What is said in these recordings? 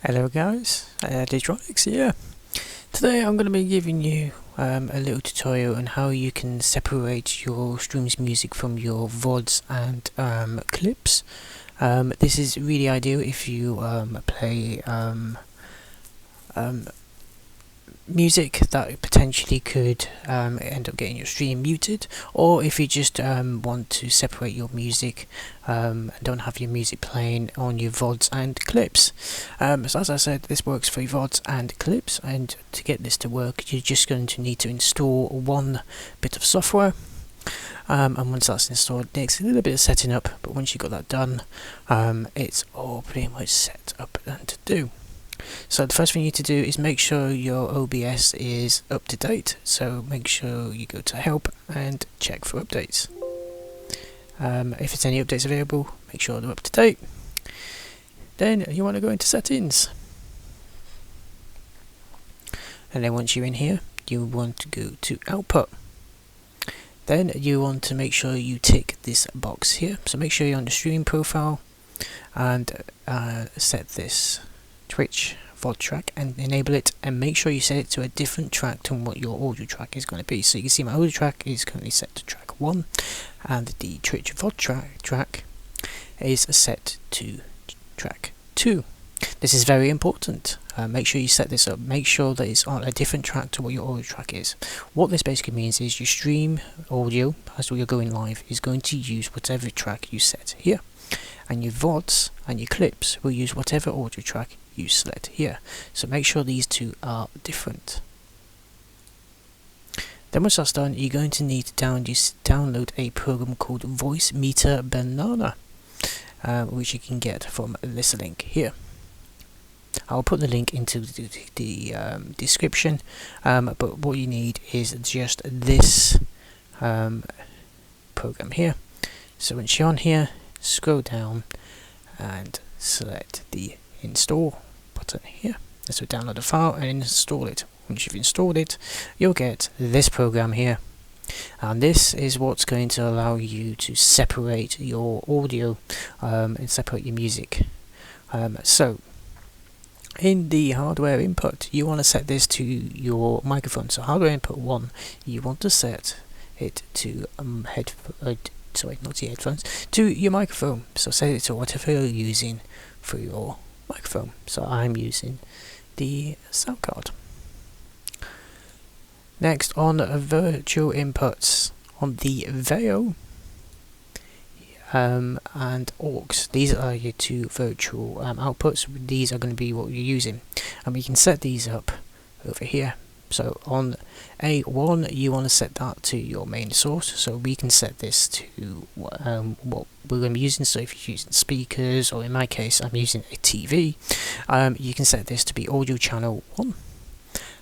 Hello guys, D-Tronics here. Today I'm going to be giving you a little tutorial on how you can separate your stream's music from your VODs and clips. This is really ideal if you play music that potentially could end up getting your stream muted, or if you just want to separate your music and don't have your music playing on your VODs and clips. So as I said, this works for VODs and clips, and to get this to work you're just going to need to install one bit of software. And once that's installed, it takes a little bit of setting up, but once you've got that done, it's all pretty much set up and to do. So the first thing you need to do is make sure your OBS is up to date, so make sure you go to help and check for updates. If it's any updates available, make sure they're up to date. Then you want to go into settings, and then once you're in here you want to go to output. Then you want to make sure you tick this box here, so make sure you're on the stream profile and set this Twitch VOD track and enable it, and make sure you set it to a different track to what your audio track is going to be. So you can see my audio track is currently set to track 1, and the Twitch VOD track is set to track 2. This is very important. Make sure you set this up. Make sure that it's on a different track to what your audio track is. What this basically means is your stream audio, as you're going live, is going to use whatever track you set here, and your VODs and your clips will use whatever audio track you select here. So make sure these two are different. Then once that's done, you're going to need to download a program called Voicemeeter Banana, which you can get from this link here. I'll put the link into the description, but what you need is just this program here. So once you're on here, scroll down and select the install button here. So download the file and install it. Once you've installed it, you'll get this program here, and this is what's going to allow you to separate your audio and separate your music. So in the hardware input, you want to set this to your microphone. So hardware input 1, you want to set it to to your microphone. So set it to whatever you're using for your microphone. So I'm using the sound card. Next, on virtual inputs, on the VEO and aux, these are your two virtual outputs. These are going to be what you're using, and we can set these up over here. So on A1, you want to set that to your main source, so we can set this to what we're going to be using. So if you're using speakers, or in my case I'm using a TV, you can set this to be audio channel 1,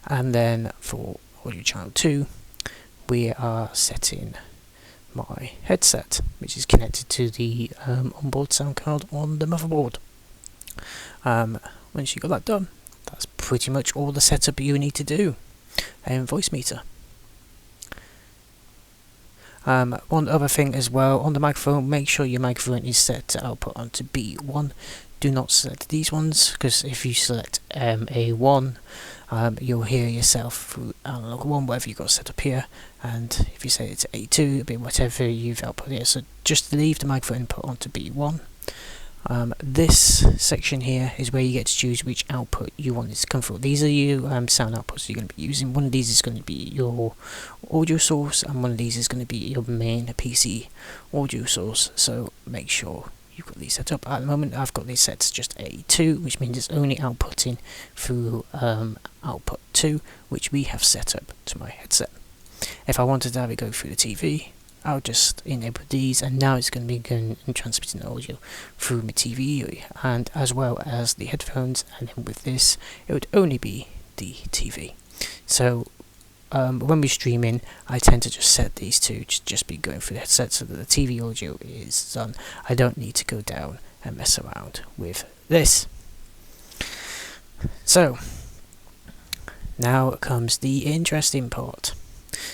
and then for audio channel 2 we are setting my headset, which is connected to the onboard sound card on the motherboard. Once you got that done, that's pretty much all the setup you need to do. And Voicemeeter. One other thing as well, on the microphone, make sure your microphone is set to output onto B1. Do not select these ones, because if you select A1, you'll hear yourself through analog 1, whatever you've got set up here, and if you set it to A2, it'll be whatever you've output here. So just leave the microphone input onto B1. This section here is where you get to choose which output you want it to come from. These are your sound outputs you're going to be using. One of these is going to be your audio source, and one of these is going to be your main PC audio source. So make sure you've got these set up. At the moment I've got these set to just A2, which means it's only outputting through output 2, which we have set up to my headset. If I wanted to have it go through the TV, I'll just enable these, and now it's going to be going and transmitting audio through my TV and as well as the headphones, and then with this it would only be the TV. So when we stream in, I tend to just set these to just be going through the headset, so that the TV audio is done. I don't need to go down and mess around with this. So now comes the interesting part.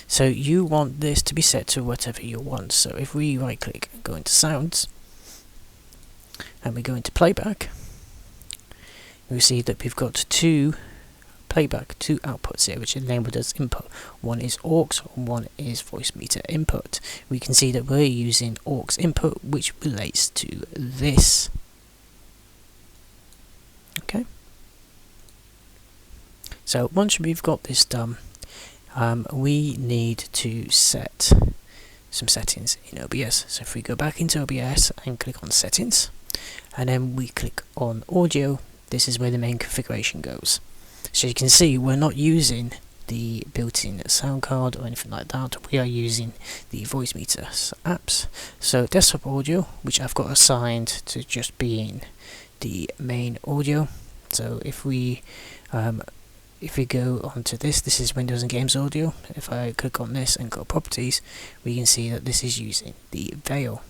So you want this to be set to whatever you want. So if we right click and go into sounds, and we go into playback, we see that we've got two outputs here, which are labeled as input. One is aux, one is Voicemeeter input. We can see that we're using aux input, which relates to this. Okay. So once we've got this done, we need to set some settings in OBS. So if we go back into OBS and click on settings, and then we click on audio, this is where the main configuration goes. So you can see we're not using the built-in sound card or anything like that. We are using the Voicemeeter apps. So desktop audio, which I've got assigned to just being the main audio. So if we go onto this is Windows and Games audio. If I click on this and go properties, we can see that this is using the veil.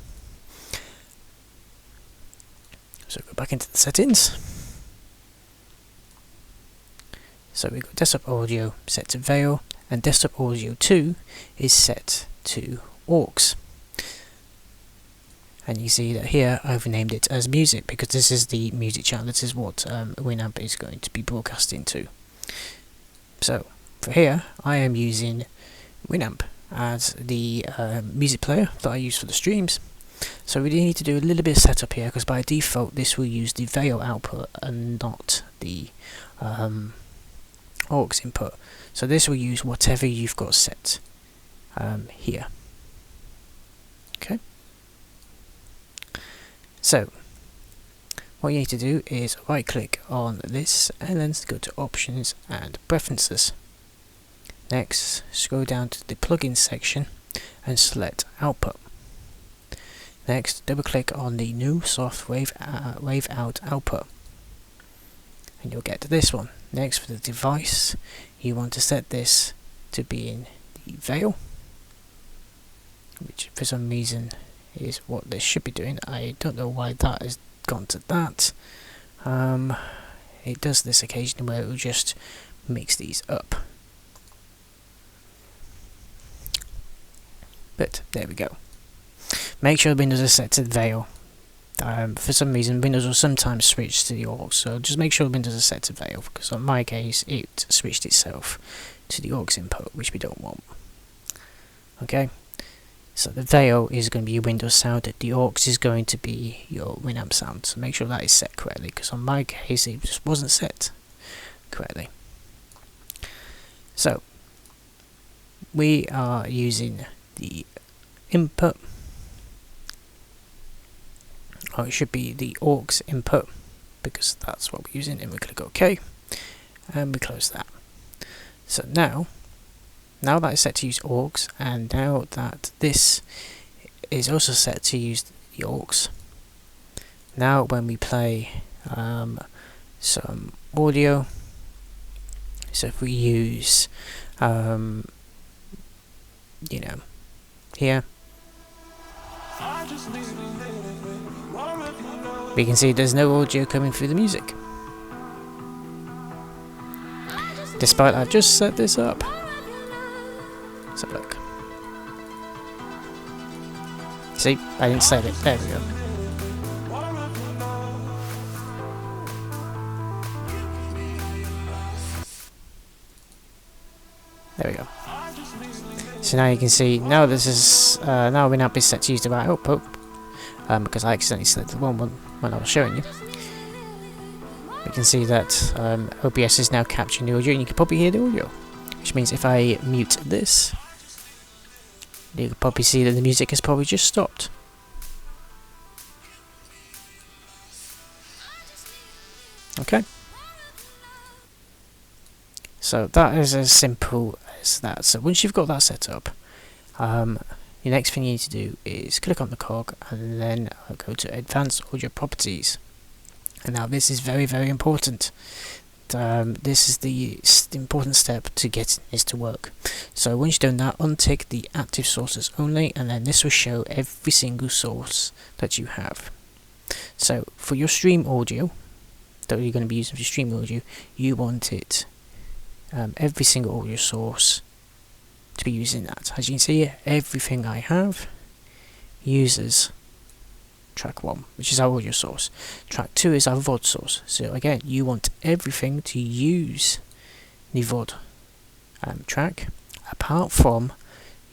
So go back into the settings. So we've got desktop audio set to veil, and desktop audio 2 is set to aux. And you see that here I've named it as music because this is the music channel. This is what Winamp is going to be broadcasting to. So for here I am using Winamp as the music player that I use for the streams. So we need to do a little bit of setup here because by default this will use the veil output and not the aux input. So this will use whatever you've got set here. Okay. So what you need to do is right click on this and then go to options and preferences. Next, scroll down to the plugins section and select output. Next, double click on the new soft wave out output and you'll get to this one. Next, for the device, you want to set this to be in the veil, which for some reason is what this should be doing. I don't know why that has gone to that. It does this occasionally where it will just mix these up. But there we go. Make sure Windows is set to veil. For some reason Windows will sometimes switch to the aux, so just make sure Windows is set to veil, because in my case it switched itself to the aux input, which we don't want. Okay, so the veil is going to be your Windows sound, the aux is going to be your Winamp sound, so make sure that is set correctly, because on my case it just wasn't set correctly. So we are using the input, or it should be the aux input because that's what we're using, and we click OK and we close that. So now that it's set to use aux, and now that this is also set to use the aux, now when we play some audio, so if we use you know, here we can see there's no audio coming through the music, despite I've just set this up. Let's have a look. See, I didn't save it. There we go. There we go. So now you can see, now this is now Winamp is set to use the right output, because I accidentally selected the wrong one when I was showing you. You can see that OBS is now capturing the audio, and you can probably hear the audio, which means if I mute this, you can probably see that the music has probably just stopped. Okay. So that is as simple as that. So once you've got that set up, the next thing you need to do is click on the cog and then go to Advanced Audio Properties. And now this is very, very important. This is the important step to getting this to work. So once you've done that, untick the active sources only, and then this will show every single source that you have. So for your stream audio that you're going to be using for stream audio, you want it every single audio source to be using that. As you can see here, everything I have uses track 1, which is our audio source. Track 2 is our VOD source. So again, you want everything to use the VOD track apart from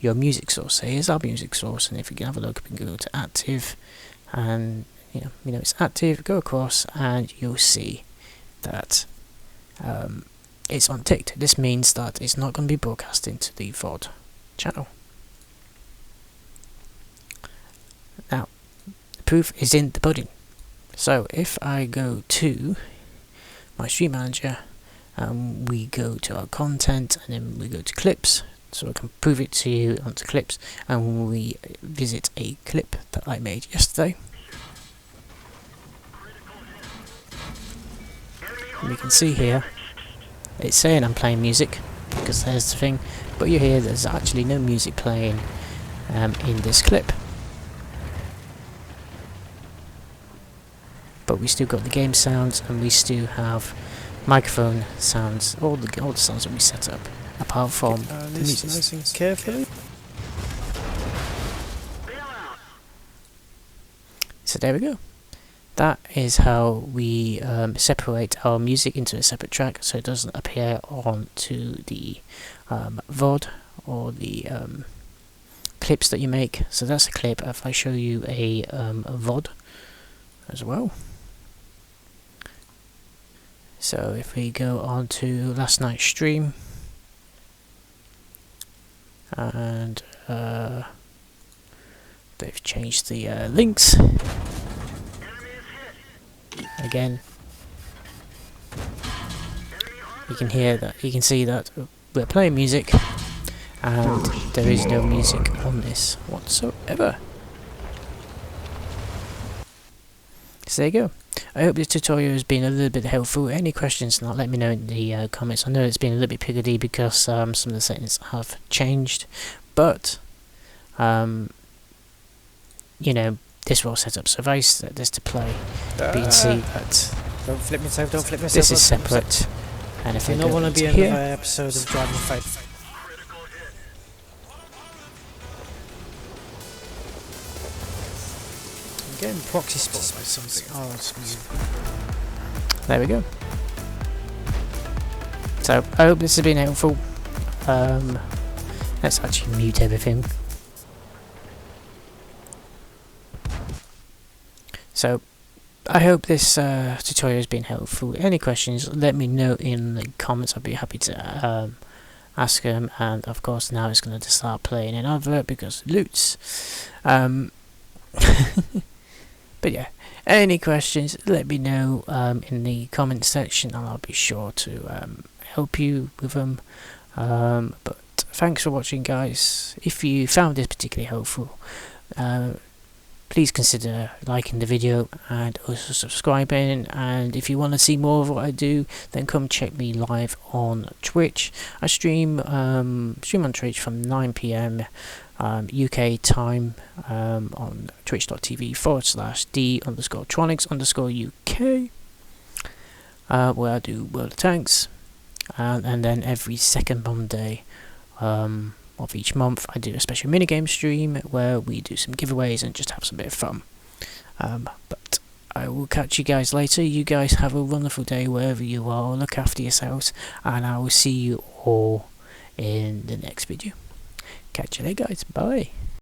your music source. So here's our music source, and if you can have a look, we can go to active, and you know it's active. Go across, and you'll see that it's unticked. This means that it's not going to be broadcast into the VOD channel. Now, the proof is in the pudding. So if I go to my stream manager, we go to our content, and then we go to clips, so I can prove it to you onto clips, and we visit a clip that I made yesterday. And we can see here, it's saying I'm playing music, because there's the thing, but you hear there's actually no music playing in this clip. But we still got the game sounds, and we still have microphone sounds, all the sounds that we set up, apart from the music. Listen carefully. So there we go. That is how we separate our music into a separate track, so it doesn't appear onto the VOD or the clips that you make. So that's a clip. If I show you a VOD as well. So if we go on to last night's stream, and they've changed the links again, you can hear that, you can see that we're playing music, and there is no music on this whatsoever. So there you go. I hope this tutorial has been a little bit helpful. Any questions, now let me know in the comments. I know it's been a little bit piggly because some of the settings have changed, but you know, this will set up. So if I set this to play, you can see that Don't flip myself, don't flip myself. this is separate. And if I don't go want to be into another here, episode of Driving Fight. I'm getting proxy spot by something. Oh, that's music. there we go. So I hope this has been helpful. Let's actually mute everything. So I hope this tutorial has been helpful. Any questions, let me know in the comments. I'd be happy to ask them. And of course now it's going to start playing an advert because loots. But yeah, any questions, let me know in the comment section, and I'll be sure to help you with them. But thanks for watching, guys. If you found this particularly helpful, please consider liking the video and also subscribing. And if you want to see more of what I do, then come check me live on Twitch. I stream on Twitch from 9 PM UK time on twitch.tv/D_Tronics_UK, where I do World of Tanks, and then every second Monday of each month I do a special minigame stream where we do some giveaways and just have some bit of fun. But I will catch you guys later. You guys have a wonderful day wherever you are. Look after yourselves, and I will see you all in the next video. Catch you later, guys. Bye.